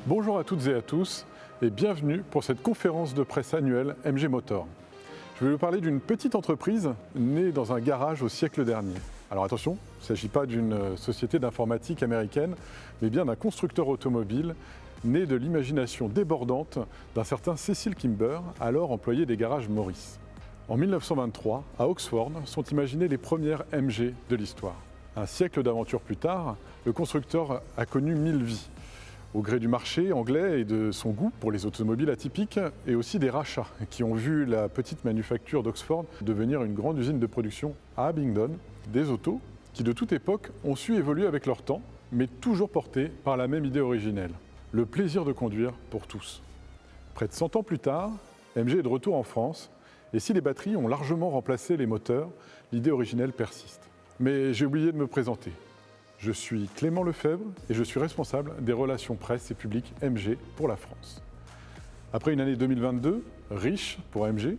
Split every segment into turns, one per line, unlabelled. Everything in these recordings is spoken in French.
Bonjour à toutes et à tous et bienvenue pour cette conférence de presse annuelle MG Motor. Je vais vous parler d'une petite entreprise née dans un garage au siècle dernier. Alors attention, il ne s'agit pas d'une société d'informatique américaine, mais bien d'un constructeur automobile né de l'imagination débordante d'un certain Cecil Kimber, alors employé des garages Morris. En 1923, à Oxford, sont imaginées les premières MG de l'histoire. Un siècle d'aventure plus tard, le constructeur a connu 1000 vies. Au gré du marché anglais et de son goût pour les automobiles atypiques et aussi des rachats qui ont vu la petite manufacture d'Oxford devenir une grande usine de production à Abingdon, des autos qui de toute époque ont su évoluer avec leur temps, mais toujours portés par la même idée originelle, le plaisir de conduire pour tous. Près de 100 ans plus tard, MG est de retour en France et si les batteries ont largement remplacé les moteurs, l'idée originelle persiste. Mais j'ai oublié de me présenter. Je suis Clément Lefebvre et je suis responsable des relations presse et publiques MG pour la France. Après une année 2022 riche pour MG,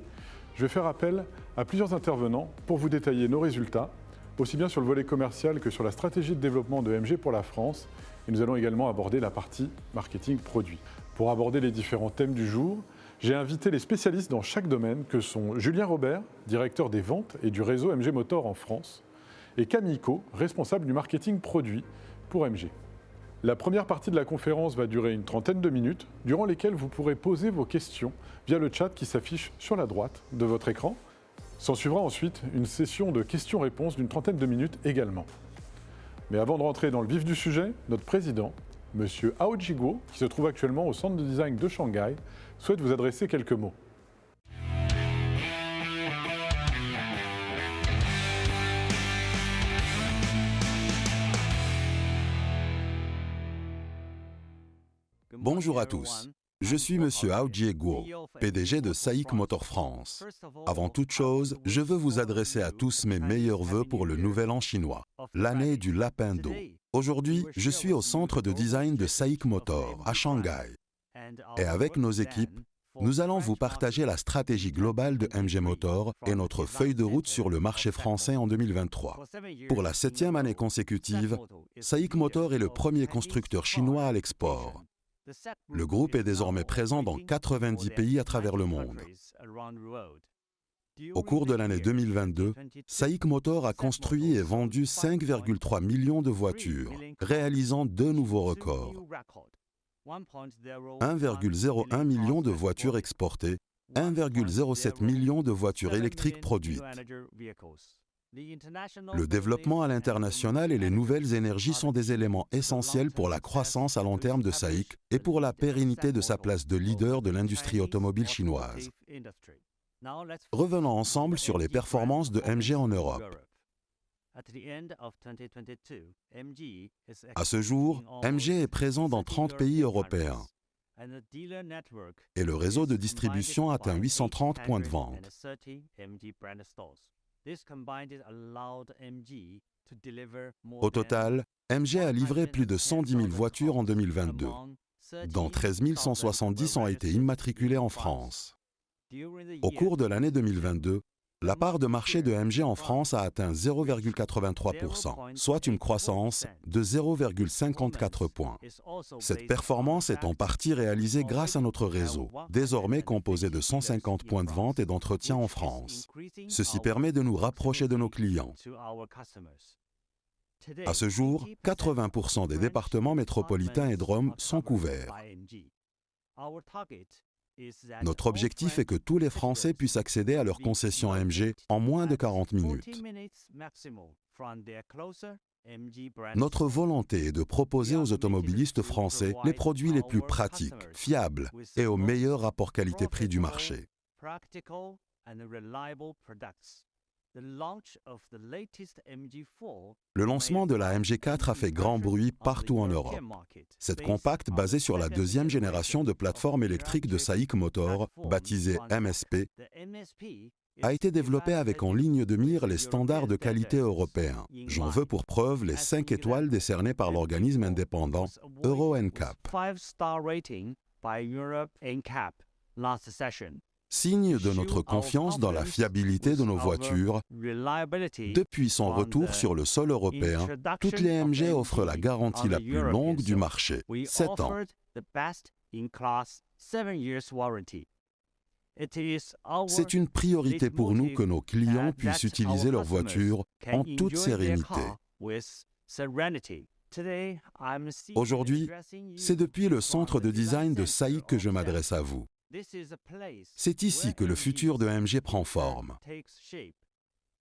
je vais faire appel à plusieurs intervenants pour vous détailler nos résultats, aussi bien sur le volet commercial que sur la stratégie de développement de MG pour la France. Et nous allons également aborder la partie marketing produit. Pour aborder les différents thèmes du jour, j'ai invité les spécialistes dans chaque domaine que sont Julien Robert, directeur des ventes et du réseau MG Motor en France, et Camille Co, responsable du marketing produit pour MG. La première partie de la conférence va durer une trentaine de minutes, durant lesquelles vous pourrez poser vos questions via le chat qui s'affiche sur la droite de votre écran. S'en suivra ensuite une session de questions-réponses d'une trentaine de minutes également. Mais avant de rentrer dans le vif du sujet, notre président, M. Hao Jiguo, qui se trouve actuellement au centre de design de Shanghai, souhaite vous adresser quelques mots.
Bonjour à tous, je suis Monsieur Hao Jiguo, PDG de SAIC Motor France. Avant toute chose, je veux vous adresser à tous mes meilleurs vœux pour le nouvel an chinois, l'année du lapin d'eau. Aujourd'hui, je suis au centre de design de SAIC Motor à Shanghai. Et avec nos équipes, nous allons vous partager la stratégie globale de MG Motor et notre feuille de route sur le marché français en 2023. Pour la 7e année consécutive, SAIC Motor est le premier constructeur chinois à l'export. Le groupe est désormais présent dans 90 pays à travers le monde. Au cours de l'année 2022, SAIC Motor a construit et vendu 5,3 millions de voitures, réalisant deux nouveaux records. 1,01 million de voitures exportées, 1,07 million de voitures électriques produites. Le développement à l'international et les nouvelles énergies sont des éléments essentiels pour la croissance à long terme de SAIC et pour la pérennité de sa place de leader de l'industrie automobile chinoise. Revenons ensemble sur les performances de MG en Europe. À ce jour, MG est présent dans 30 pays européens et le réseau de distribution atteint 830 points de vente. Au total, MG a livré plus de 110 000 voitures en 2022, dont 13 170 ont été immatriculées en France. Au cours de l'année 2022, la part de marché de MG en France a atteint 0,83%, soit une croissance de 0,54 points. Cette performance est en partie réalisée grâce à notre réseau, désormais composé de 150 points de vente et d'entretien en France. Ceci permet de nous rapprocher de nos clients. À ce jour, 80% des départements métropolitains et Drôme sont couverts. Notre objectif est que tous les Français puissent accéder à leur concession MG en moins de 40 minutes. Notre volonté est de proposer aux automobilistes français les produits les plus pratiques, fiables et au meilleur rapport qualité-prix du marché. Le lancement de la MG4 a fait grand bruit partout en Europe. Cette compacte, basée sur la deuxième génération de plateforme électrique de SAIC Motor, baptisée MSP, a été développée avec en ligne de mire les standards de qualité européens. J'en veux pour preuve les 5 étoiles décernées par l'organisme indépendant Euro NCAP. Signe de notre confiance dans la fiabilité de nos voitures, depuis son retour sur le sol européen, toutes les MG offrent la garantie la plus longue du marché, 7 ans. C'est une priorité pour nous que nos clients puissent utiliser leur voiture en toute sérénité. Aujourd'hui, c'est depuis le centre de design de SAIC que je m'adresse à vous. C'est ici que le futur de MG prend forme.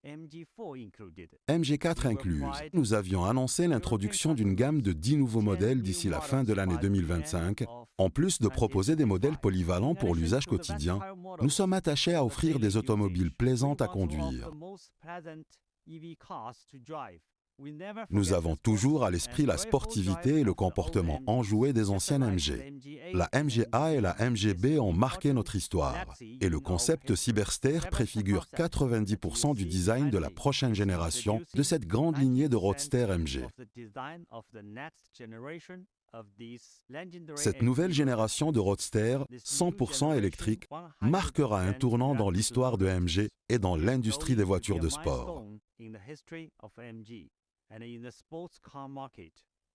MG4 incluse, nous avions annoncé l'introduction d'une gamme de 10 nouveaux modèles d'ici la fin de l'année 2025. En plus de proposer des modèles polyvalents pour l'usage quotidien, nous sommes attachés à offrir des automobiles plaisantes à conduire. Nous avons toujours à l'esprit la sportivité et le comportement enjoué des anciennes MG. La MG-A et la MG-B ont marqué notre histoire, et le concept Cyberster préfigure 90% du design de la prochaine génération de cette grande lignée de roadster MG. Cette nouvelle génération de roadster 100% électrique marquera un tournant dans l'histoire de MG et dans l'industrie des voitures de sport.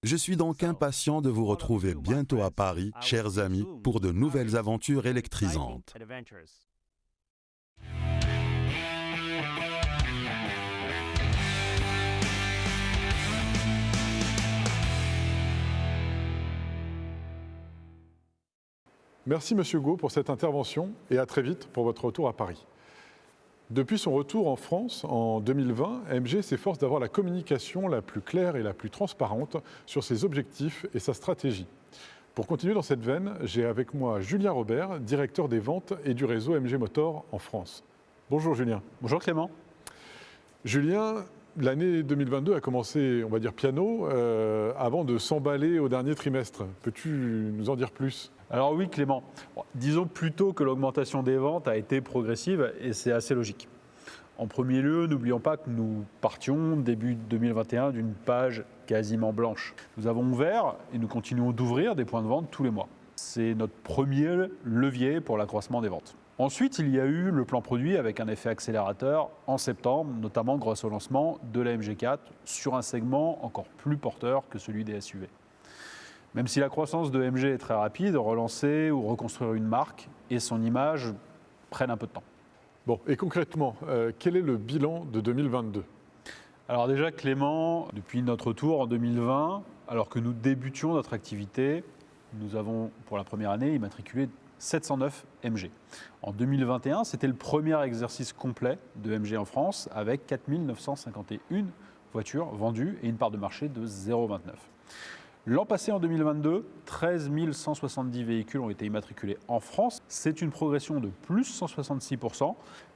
Je suis donc impatient de vous retrouver bientôt à Paris, chers amis, pour de nouvelles aventures électrisantes.
Merci Monsieur Gault pour cette intervention et à très vite pour votre retour à Paris. Depuis son retour en France en 2020, MG s'efforce d'avoir la communication la plus claire et la plus transparente sur ses objectifs et sa stratégie. Pour continuer dans cette veine, j'ai avec moi Julien Robert, directeur des ventes et du réseau MG Motor en France. Bonjour Julien.
Bonjour Clément.
Julien, l'année 2022 a commencé, on va dire piano, avant de s'emballer au dernier trimestre. Peux-tu nous en dire plus ?
Alors oui Clément, disons plutôt que l'augmentation des ventes a été progressive et c'est assez logique. En premier lieu, n'oublions pas que nous partions début 2021 d'une page quasiment blanche. Nous avons ouvert et nous continuons d'ouvrir des points de vente tous les mois. C'est notre premier levier pour l'accroissement des ventes. Ensuite, il y a eu le plan produit avec un effet accélérateur en septembre, notamment grâce au lancement de la MG4 sur un segment encore plus porteur que celui des SUV. Même si la croissance de MG est très rapide, relancer ou reconstruire une marque et son image prennent un peu de temps.
Bon, et concrètement, quel est le bilan de 2022 ?
Alors déjà Clément, depuis notre retour en 2020, alors que nous débutions notre activité, nous avons pour la première année immatriculé 709 MG. En 2021, c'était le premier exercice complet de MG en France avec 4951 voitures vendues et une part de marché de 0,29. L'an passé, en 2022, 13 170 véhicules ont été immatriculés en France. C'est une progression de plus 166%,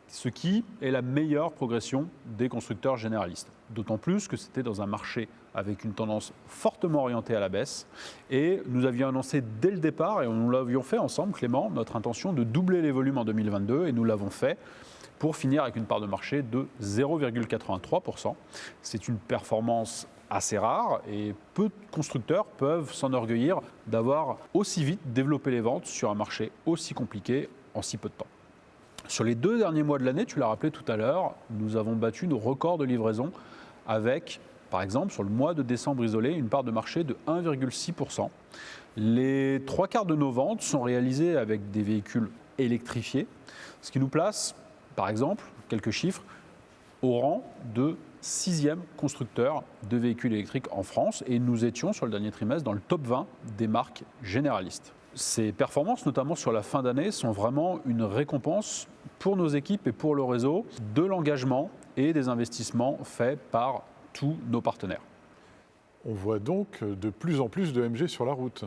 ce qui est la meilleure progression des constructeurs généralistes. D'autant plus que c'était dans un marché avec une tendance fortement orientée à la baisse. Et nous avions annoncé dès le départ, et nous l'avions fait ensemble, Clément, notre intention de doubler les volumes en 2022, et nous l'avons fait pour finir avec une part de marché de 0,83%. C'est une performance assez rare et peu de constructeurs peuvent s'enorgueillir d'avoir aussi vite développé les ventes sur un marché aussi compliqué en si peu de temps. Sur les 2 derniers mois de l'année, tu l'as rappelé tout à l'heure, nous avons battu nos records de livraison avec, par exemple, sur le mois de décembre isolé, une part de marché de 1,6%. Les 3/4 de nos ventes sont réalisées avec des véhicules électrifiés, ce qui nous place, par exemple, quelques chiffres, au rang de 6e constructeur de véhicules électriques en France et nous étions sur le dernier trimestre dans le top 20 des marques généralistes. Ces performances, notamment sur la fin d'année, sont vraiment une récompense pour nos équipes et pour le réseau de l'engagement et des investissements faits par tous nos partenaires.
On voit donc de plus en plus de MG sur la route.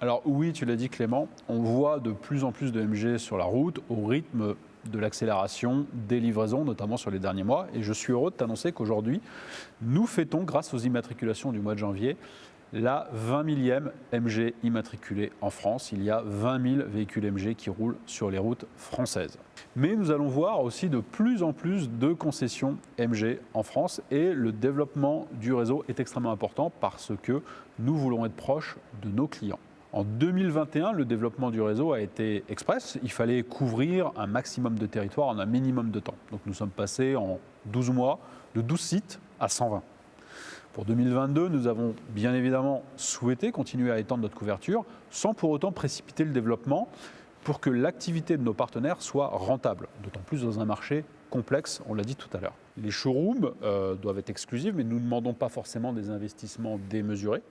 Alors oui, tu l'as dit Clément, on voit de plus en plus de MG sur la route au rythme de l'accélération des livraisons, notamment sur les derniers mois. Et je suis heureux de t'annoncer qu'aujourd'hui, nous fêtons, grâce aux immatriculations du mois de janvier, la 20 millième MG immatriculée en France. Il y a 20 000 véhicules MG qui roulent sur les routes françaises. Mais nous allons voir aussi de plus en plus de concessions MG en France et le développement du réseau est extrêmement important parce que nous voulons être proches de nos clients. En 2021, le développement du réseau a été express. Il fallait couvrir un maximum de territoire en un minimum de temps. Donc nous sommes passés en 12 mois de 12 sites à 120. Pour 2022, nous avons bien évidemment souhaité continuer à étendre notre couverture sans pour autant précipiter le développement pour que l'activité de nos partenaires soit rentable, d'autant plus dans un marché complexe, on l'a dit tout à l'heure. Les showrooms doivent être exclusifs, mais nous ne demandons pas forcément des investissements démesurés.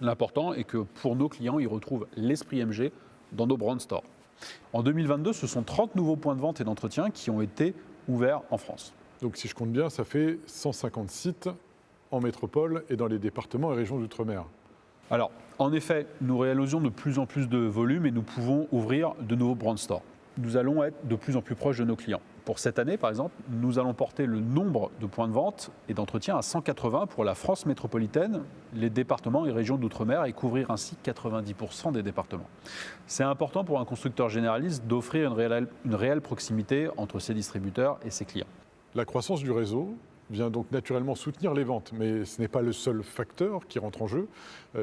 L'important est que pour nos clients, ils retrouvent l'esprit MG dans nos brand stores. En 2022, ce sont 30 nouveaux points de vente et d'entretien qui ont été ouverts en France.
Donc si je compte bien, ça fait 150 sites en métropole et dans les départements et régions d'outre-mer.
Alors, en effet, nous réalisons de plus en plus de volume et nous pouvons ouvrir de nouveaux brand stores. Nous allons être de plus en plus proches de nos clients. Pour cette année, par exemple, nous allons porter le nombre de points de vente et d'entretien à 180 pour la France métropolitaine, les départements et régions d'outre-mer et couvrir ainsi 90% des départements. C'est important pour un constructeur généraliste d'offrir une réelle proximité entre ses distributeurs et ses clients.
La croissance du réseau vient donc naturellement soutenir les ventes, mais ce n'est pas le seul facteur qui rentre en jeu.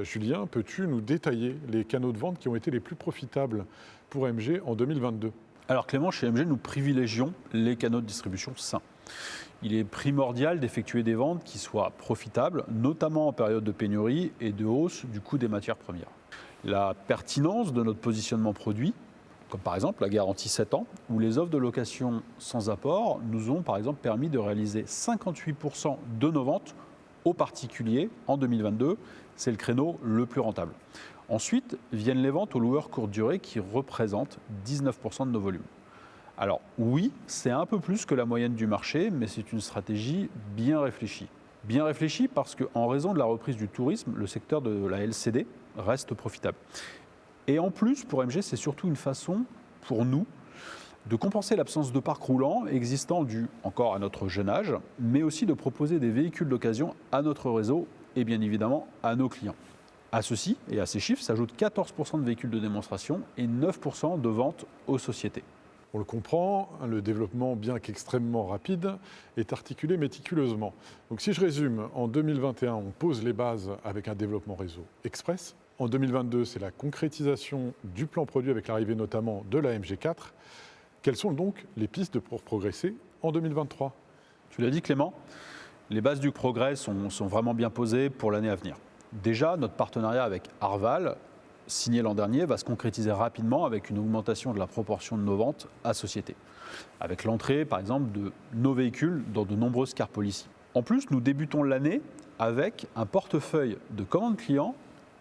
Julien, peux-tu nous détailler les canaux de vente qui ont été les plus profitables pour MG en 2022 ?
Alors Clément, chez MG, nous privilégions les canaux de distribution sains. Il est primordial d'effectuer des ventes qui soient profitables, notamment en période de pénurie et de hausse du coût des matières premières. La pertinence de notre positionnement produit, comme par exemple la garantie 7 ans, ou les offres de location sans apport, nous ont par exemple permis de réaliser 58% de nos ventes aux particuliers en 2022. C'est le créneau le plus rentable. Ensuite viennent les ventes aux loueurs courte durée qui représentent 19% de nos volumes. Alors oui, c'est un peu plus que la moyenne du marché, mais c'est une stratégie bien réfléchie. Bien réfléchie parce qu'en raison de la reprise du tourisme, le secteur de la LCD reste profitable. Et en plus, pour MG, c'est surtout une façon, pour nous, de compenser l'absence de parc roulant existant dû encore à notre jeune âge, mais aussi de proposer des véhicules d'occasion à notre réseau et bien évidemment à nos clients. À ceci et à ces chiffres s'ajoutent 14% de véhicules de démonstration et 9% de ventes aux sociétés.
On le comprend, le développement, bien qu'extrêmement rapide, est articulé méticuleusement. Donc si je résume, en 2021, on pose les bases avec un développement réseau express. En 2022, c'est la concrétisation du plan produit avec l'arrivée notamment de la MG4. Quelles sont donc les pistes pour progresser en 2023 ?
Tu l'as dit Clément, les bases du progrès sont vraiment bien posées pour l'année à venir. Déjà, notre partenariat avec Arval, signé l'an dernier, va se concrétiser rapidement avec une augmentation de la proportion de nos ventes à société, avec l'entrée, par exemple, de nos véhicules dans de nombreuses car policy. En plus, nous débutons l'année avec un portefeuille de commandes clients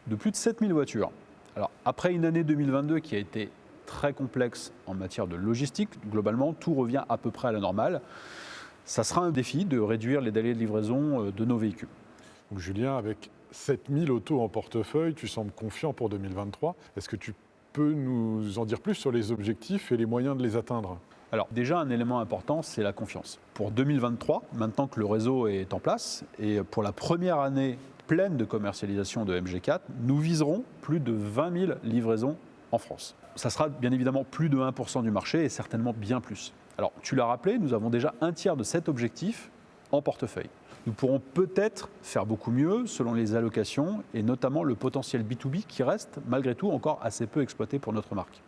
de plus de 7000 voitures. Alors, après une année 2022 qui a été très complexe en matière de logistique, globalement, tout revient à peu près à la normale. Ça sera un défi de réduire les délais de livraison de nos véhicules.
Donc, Julien, avec 7000 autos en portefeuille, tu sembles confiant pour 2023. Est-ce que tu peux nous en dire plus sur les objectifs et les moyens de les atteindre ?
Alors déjà, un élément important, c'est la confiance. Pour 2023, maintenant que le réseau est en place, et pour la première année pleine de commercialisation de MG4, nous viserons plus de 20 000 livraisons en France. Ça sera bien évidemment plus de 1% du marché et certainement bien plus. Alors, tu l'as rappelé, nous avons déjà un tiers de cet objectif en portefeuille. Nous pourrons peut-être faire beaucoup mieux selon les allocations et notamment le potentiel B2B qui reste malgré tout encore assez peu exploité pour notre marque.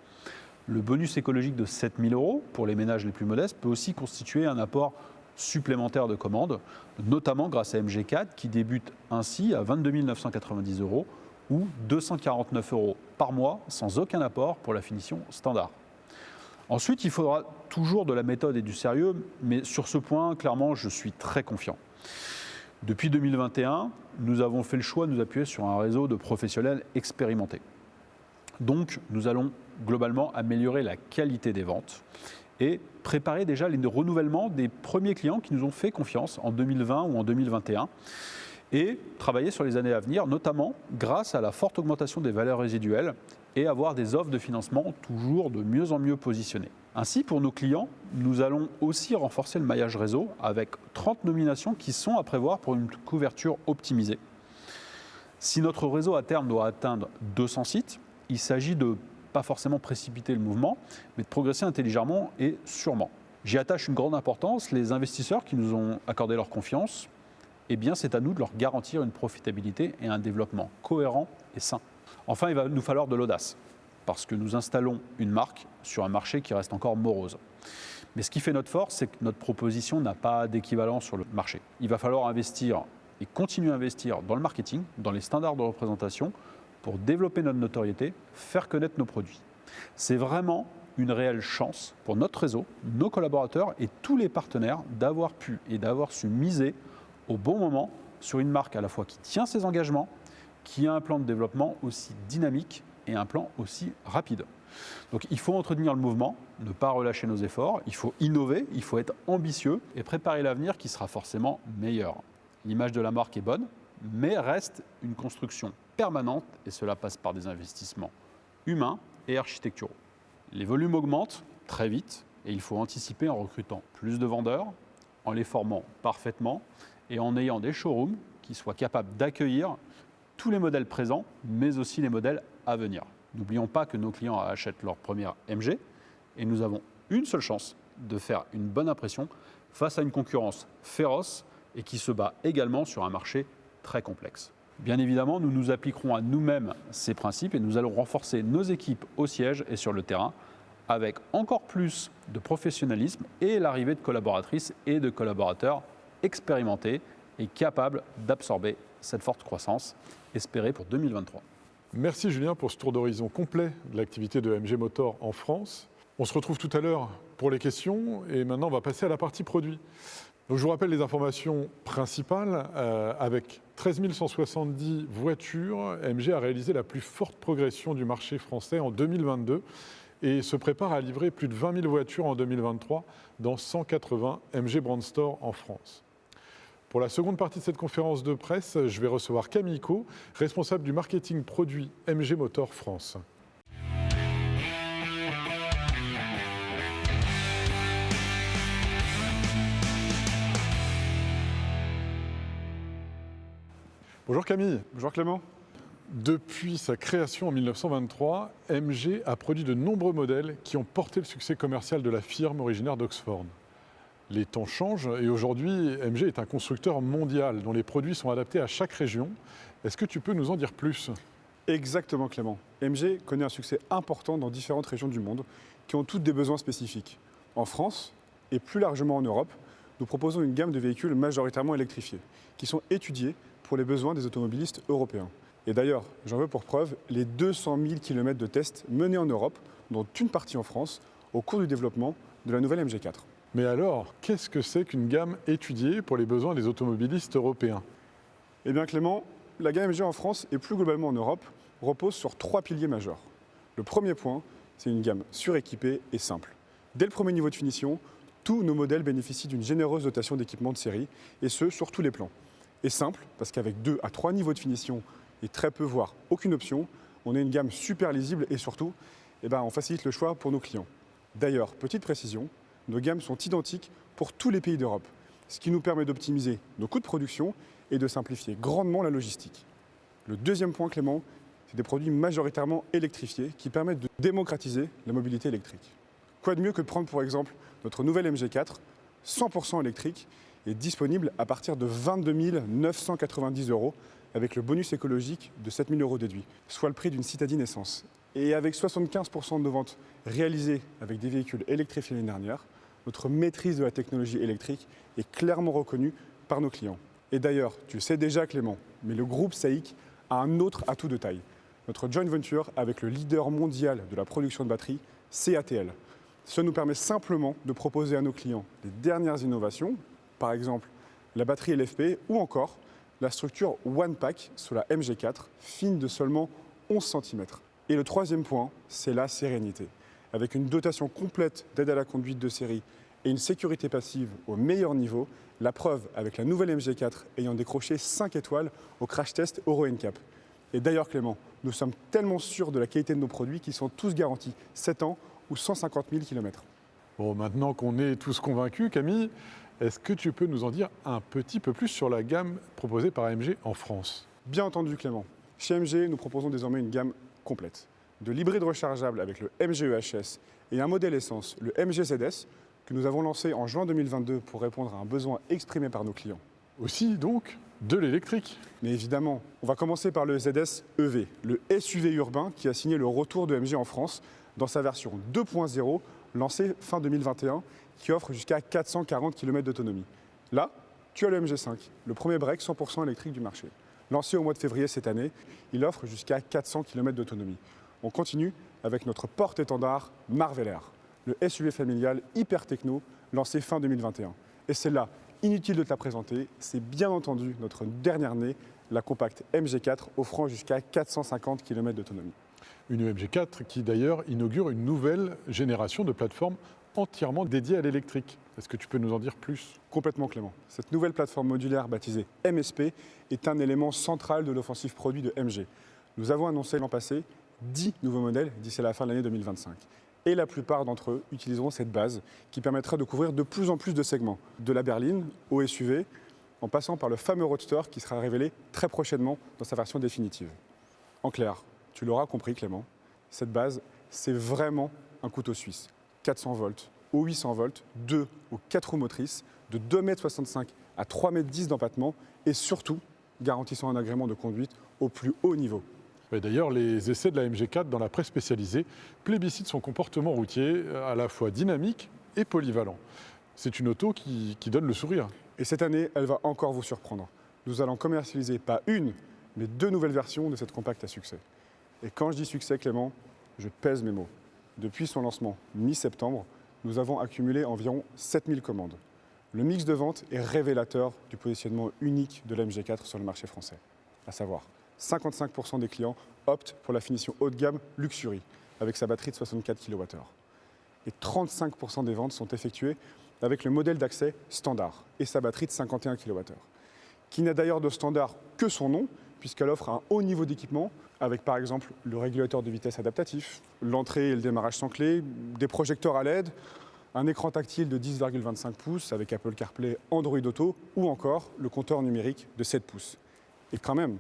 Le bonus écologique de 7 000 € pour les ménages les plus modestes peut aussi constituer un apport supplémentaire de commandes, notamment grâce à MG4 qui débute ainsi à 22 990 € ou 249 € par mois sans aucun apport pour la finition standard. Ensuite, il faudra toujours de la méthode et du sérieux, mais sur ce point, clairement, je suis très confiant. Depuis 2021, nous avons fait le choix de nous appuyer sur un réseau de professionnels expérimentés. Donc, nous allons globalement améliorer la qualité des ventes et préparer déjà les renouvellements des premiers clients qui nous ont fait confiance en 2020 ou en 2021 et travailler sur les années à venir, notamment grâce à la forte augmentation des valeurs résiduelles et avoir des offres de financement toujours de mieux en mieux positionnées. Ainsi, pour nos clients, nous allons aussi renforcer le maillage réseau avec 30 nominations qui sont à prévoir pour une couverture optimisée. Si notre réseau à terme doit atteindre 200 sites, il s'agit de pas forcément précipiter le mouvement, mais de progresser intelligemment et sûrement. J'y attache une grande importance. Les investisseurs qui nous ont accordé leur confiance, eh bien, c'est à nous de leur garantir une profitabilité et un développement cohérent et sain. Enfin, il va nous falloir de l'audace, parce que nous installons une marque sur un marché qui reste encore morose. Mais ce qui fait notre force, c'est que notre proposition n'a pas d'équivalent sur le marché. Il va falloir investir et continuer à investir dans le marketing, dans les standards de représentation, pour développer notre notoriété, faire connaître nos produits. C'est vraiment une réelle chance pour notre réseau, nos collaborateurs et tous les partenaires d'avoir pu et d'avoir su miser au bon moment sur une marque à la fois qui tient ses engagements, qui a un plan de développement aussi dynamique et un plan aussi rapide. Donc il faut entretenir le mouvement, ne pas relâcher nos efforts, il faut innover, il faut être ambitieux et préparer l'avenir qui sera forcément meilleur. L'image de la marque est bonne, mais reste une construction permanente et cela passe par des investissements humains et architecturaux. Les volumes augmentent très vite et il faut anticiper en recrutant plus de vendeurs, en les formant parfaitement et en ayant des showrooms qui soient capables d'accueillir tous les modèles présents, mais aussi les modèles à venir. N'oublions pas que nos clients achètent leur première MG et nous avons une seule chance de faire une bonne impression face à une concurrence féroce et qui se bat également sur un marché très complexe. Bien évidemment, nous nous appliquerons à nous-mêmes ces principes et nous allons renforcer nos équipes au siège et sur le terrain avec encore plus de professionnalisme et l'arrivée de collaboratrices et de collaborateurs expérimentés et capables d'absorber cette forte croissance espérée pour 2023.
Merci Julien pour ce tour d'horizon complet de l'activité de MG Motor en France. On se retrouve tout à l'heure pour les questions et maintenant on va passer à la partie produit. Donc, je vous rappelle les informations principales. Avec 13 170 voitures, MG a réalisé la plus forte progression du marché français en 2022 et se prépare à livrer plus de 20 000 voitures en 2023 dans 180 MG Brand Store en France. Pour la seconde partie de cette conférence de presse, je vais recevoir Camille Co, responsable du marketing produit MG Motor France. Bonjour Camille.
Bonjour Clément.
Depuis sa création en 1923, MG a produit de nombreux modèles qui ont porté le succès commercial de la firme originaire d'Oxford. Les temps changent et aujourd'hui, MG est un constructeur mondial dont les produits sont adaptés à chaque région. Est-ce que tu peux nous en dire plus ?
Exactement Clément. MG connaît un succès important dans différentes régions du monde qui ont toutes des besoins spécifiques. En France et plus largement en Europe, nous proposons une gamme de véhicules majoritairement électrifiés qui sont étudiés pour les besoins des automobilistes européens. Et d'ailleurs, j'en veux pour preuve les 200 000 km de tests menés en Europe, dont une partie en France, au cours du développement de la nouvelle MG4.
Mais alors, qu'est-ce que c'est qu'une gamme étudiée pour les besoins des automobilistes européens ?
Eh bien Clément, la gamme MG en France et plus globalement en Europe repose sur 3 piliers majeurs. Le premier point, c'est une gamme suréquipée et simple. Dès le premier niveau de finition, tous nos modèles bénéficient d'une généreuse dotation d'équipement de série, et ce, sur tous les plans. Et simple, parce qu'avec 2 à 3 niveaux de finition et très peu, voire aucune option, on a une gamme super lisible et surtout, on facilite le choix pour nos clients. D'ailleurs, petite précision, nos gammes sont identiques pour tous les pays d'Europe, ce qui nous permet d'optimiser nos coûts de production et de simplifier grandement la logistique. Le deuxième point, Clément, c'est des produits majoritairement électrifiés qui permettent de démocratiser la mobilité électrique. Quoi de mieux que de prendre pour exemple notre nouvelle MG4, 100% électrique, est disponible à partir de 22 990 € avec le bonus écologique de 7 000 € déduit, soit le prix d'une citadine essence. Et avec 75% de nos ventes réalisées avec des véhicules électrifiés l'année dernière, notre maîtrise de la technologie électrique est clairement reconnue par nos clients. Et d'ailleurs, tu le sais déjà Clément, mais le groupe SAIC a un autre atout de taille. Notre joint venture avec le leader mondial de la production de batteries, CATL. Ça nous permet simplement de proposer à nos clients les dernières innovations, par exemple la batterie LFP ou encore la structure One Pack sur la MG4, fine de seulement 11 cm. Et le troisième point, c'est la sérénité. Avec une dotation complète d'aide à la conduite de série et une sécurité passive au meilleur niveau, la preuve avec la nouvelle MG4 ayant décroché 5 étoiles au crash test Euro NCAP. Et d'ailleurs Clément, nous sommes tellement sûrs de la qualité de nos produits qu'ils sont tous garantis 7 ans ou 150 000 km.
Bon, maintenant qu'on est tous convaincus, Camille, est-ce que tu peux nous en dire un petit peu plus sur la gamme proposée par MG en France ?
Bien entendu Clément. Chez MG, nous proposons désormais une gamme complète. De l'hybride rechargeable avec le MG EHS et un modèle essence, le MG ZS, que nous avons lancé en juin 2022 pour répondre à un besoin exprimé par nos clients.
Aussi donc, de l'électrique.
Mais évidemment, on va commencer par le ZS EV, le SUV urbain qui a signé le retour de MG en France dans sa version 2.0, lancée fin 2021, qui offre jusqu'à 440 km d'autonomie. Là, tu as le MG5, le premier break 100% électrique du marché. Lancé au mois de février cette année, il offre jusqu'à 400 km d'autonomie. On continue avec notre porte-étendard Marveller, le SUV familial hyper techno, lancé fin 2021. Et celle-là, inutile de te la présenter, c'est bien entendu notre dernière née, la compacte MG4, offrant jusqu'à 450 km d'autonomie.
Une MG4 qui d'ailleurs inaugure une nouvelle génération de plateformes entièrement dédiées à l'électrique. Est-ce que tu peux nous en dire plus ?
Complètement, Clément. Cette nouvelle plateforme modulaire baptisée MSP est un élément central de l'offensive produit de MG. Nous avons annoncé l'an passé 10 nouveaux modèles d'ici la fin de l'année 2025. Et la plupart d'entre eux utiliseront cette base qui permettra de couvrir de plus en plus de segments, de la berline au SUV, en passant par le fameux Roadster qui sera révélé très prochainement dans sa version définitive. En clair, tu l'auras compris, Clément, cette base, c'est vraiment un couteau suisse. 400 volts ou 800 volts, 2 ou 4 roues motrices, de 2,65 m à 3,10 m d'empattement et surtout garantissant un agrément de conduite au plus haut niveau.
D'ailleurs, les essais de la MG4 dans la presse spécialisée plébiscitent son comportement routier à la fois dynamique et polyvalent. C'est une auto qui donne le sourire.
Et cette année, elle va encore vous surprendre. Nous allons commercialiser pas une, mais 2 nouvelles versions de cette compacte à succès. Et quand je dis succès, Clément, je pèse mes mots. Depuis son lancement mi-septembre, nous avons accumulé environ 7000 commandes. Le mix de vente est révélateur du positionnement unique de la MG4 sur le marché français. À savoir, 55% des clients optent pour la finition haut de gamme Luxury, avec sa batterie de 64 kWh. Et 35% des ventes sont effectuées avec le modèle d'accès standard et sa batterie de 51 kWh, qui n'a d'ailleurs de standard que son nom, puisqu'elle offre un haut niveau d'équipement, avec par exemple le régulateur de vitesse adaptatif, l'entrée et le démarrage sans clé, des projecteurs à LED, un écran tactile de 10,25 pouces avec Apple CarPlay, Android Auto, ou encore le compteur numérique de 7 pouces. Et quand même,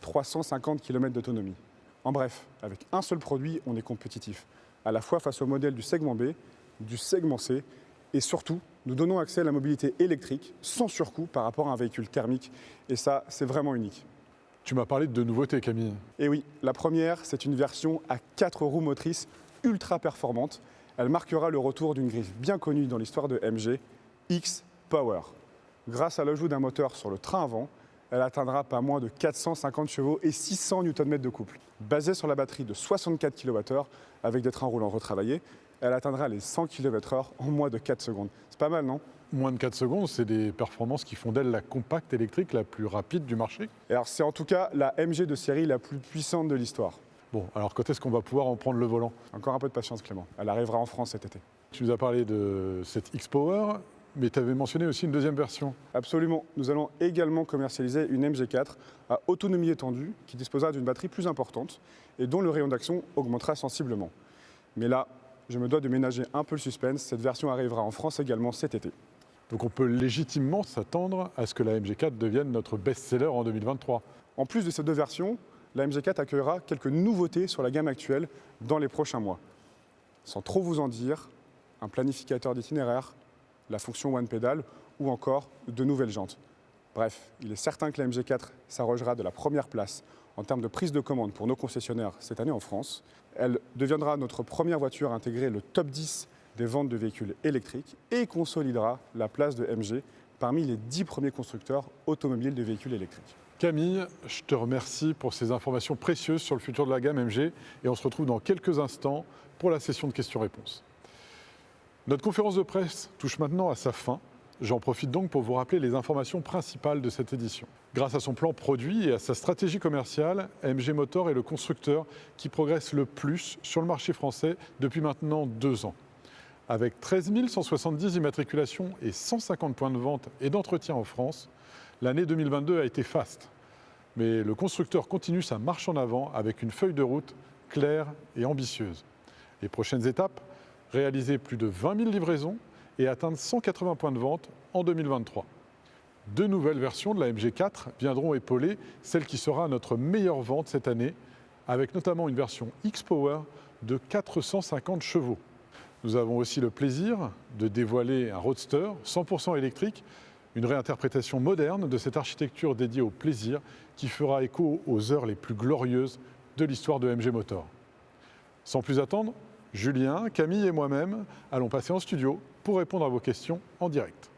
350 km d'autonomie. En bref, avec un seul produit, on est compétitif, à la fois face au modèle du segment B, du segment C, et surtout, nous donnons accès à la mobilité électrique sans surcoût par rapport à un véhicule thermique. Et ça, c'est vraiment unique.
Tu m'as parlé de nouveautés, Camille.
Et oui, la première, c'est une version à 4 roues motrices ultra performante. Elle marquera le retour d'une griffe bien connue dans l'histoire de MG, X-Power. Grâce à l'ajout d'un moteur sur le train avant, elle atteindra pas moins de 450 chevaux et 600 Nm de couple. Basée sur la batterie de 64 kWh avec des trains roulants retravaillés, elle atteindra les 100 km/h en moins de 4 secondes. C'est pas mal, non ?
Moins de 4 secondes, c'est des performances qui font d'elle la compacte électrique la plus rapide du marché.
Et alors c'est en tout cas la MG de série la plus puissante de l'histoire.
Bon, alors quand est-ce qu'on va pouvoir en prendre le volant ?
Encore un peu de patience, Clément. Elle arrivera en France cet été.
Tu nous as parlé de cette X-Power, mais tu avais mentionné aussi une deuxième version.
Absolument. Nous allons également commercialiser une MG4 à autonomie étendue qui disposera d'une batterie plus importante et dont le rayon d'action augmentera sensiblement. Mais là, je me dois de ménager un peu le suspense. Cette version arrivera en France également cet été.
Donc on peut légitimement s'attendre à ce que la MG4 devienne notre best-seller en 2023.
En plus de ces deux versions, la MG4 accueillera quelques nouveautés sur la gamme actuelle dans les prochains mois. Sans trop vous en dire, un planificateur d'itinéraire, la fonction One Pedal ou encore de nouvelles jantes. Bref, il est certain que la MG4 s'arrogera de la première place en termes de prise de commande pour nos concessionnaires cette année en France. Elle deviendra notre première voiture à intégrer le top 10 des ventes de véhicules électriques et consolidera la place de MG parmi les 10 premiers constructeurs automobiles de véhicules électriques.
Camille, je te remercie pour ces informations précieuses sur le futur de la gamme MG et on se retrouve dans quelques instants pour la session de questions-réponses. Notre conférence de presse touche maintenant à sa fin. J'en profite donc pour vous rappeler les informations principales de cette édition. Grâce à son plan produit et à sa stratégie commerciale, MG Motor est le constructeur qui progresse le plus sur le marché français depuis maintenant 2 ans. Avec 13 170 immatriculations et 150 points de vente et d'entretien en France, l'année 2022 a été faste. Mais le constructeur continue sa marche en avant avec une feuille de route claire et ambitieuse. Les prochaines étapes, réaliser plus de 20 000 livraisons et atteindre 180 points de vente en 2023. 2 nouvelles versions de la MG4 viendront épauler celle qui sera notre meilleure vente cette année, avec notamment une version X-Power de 450 chevaux. Nous avons aussi le plaisir de dévoiler un Roadster 100% électrique Une réinterprétation moderne de cette architecture dédiée au plaisir qui fera écho aux heures les plus glorieuses de l'histoire de MG Motor. Sans plus attendre, Julien, Camille et moi-même allons passer en studio pour répondre à vos questions en direct.